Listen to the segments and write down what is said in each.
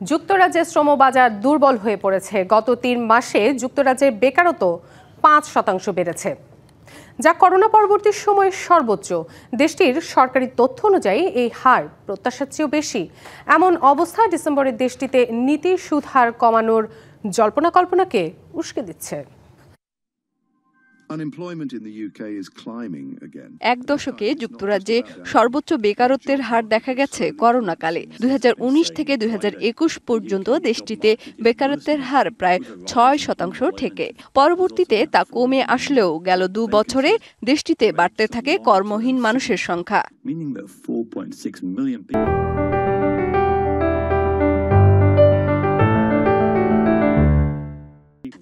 যুক্তরাজ্যের শ্রমবাজার দুর্বল হয়ে পড়েছে। গত ৩ মাসে যুক্তরাজ্যের বেকারত্ব ৫% বেড়েছে, যা করোনা পরবর্তী সময়ের সর্বোচ্চ। দেশটির সরকারি তথ্য অনুযায়ী এই হার প্রত্যাশার চেয়েও বেশি। এমন অবস্থায় ডিসেম্বরে দেশটিতে নীতি সুদ হার কমানোর জল্পনা কল্পনাকে উস্কে দিচ্ছে। এক দশকে যুক্তরাজ্যে সর্বোচ্চ বেকারত্বের হার দেখা গেছে করোনাকালে। ২০১৯ থেকে ২০২১ পর্যন্ত দেশটিতে বেকারত্বের হার প্রায় ৬% থেকে। পরবর্তীতে তা কমে আসলেও গেল ২ বছরে দেশটিতে বাড়তে থাকে কর্মহীন মানুষের সংখ্যা।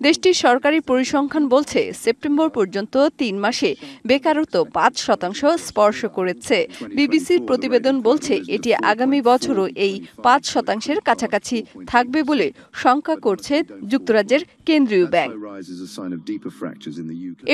দেশটির সরকারি পরিসংখ্যান বলছে, সেপ্টেম্বর পর্যন্ত ৩ মাসে বেকারত্ব ৫% স্পর্শ করেছে। বিবিসির প্রতিবেদন বলছে, এটি আগামী বছরও এই ৫%-এর কাছাকাছি থাকবে বলে শঙ্কা করছে যুক্তরাজ্যের কেন্দ্রীয় ব্যাংক।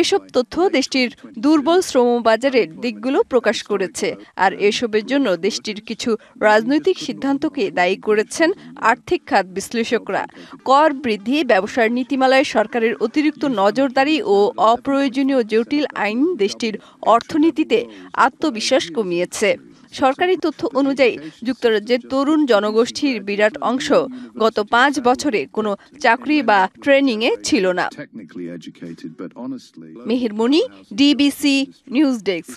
এসব তথ্য দেশটির দুর্বল শ্রমবাজারের দিকগুলো প্রকাশ করেছে। আর এসবের জন্য দেশটির কিছু রাজনৈতিক সিদ্ধান্তকে দায়ী করেছেন আর্থিক খাত বিশ্লেষকরা। কর বৃদ্ধি, ব্যবসার নীতিমালায় সরকারের অতিরিক্ত নজরদারি ও অপ্রয়োজনীয় জটিল আইন দেশটির অর্থনীতিতে আত্মবিশ্বাস কমিয়েছে। সরকারি তথ্য অনুযায়ী যুক্তরাজ্যের তরুণ জনগোষ্ঠীর বিরাট অংশ গত ৫ বছরে কোনো চাকরি বা ট্রেনিংয়ে ছিল না। মেহের মনি, ডিবিসি নিউজ ডেস্ক।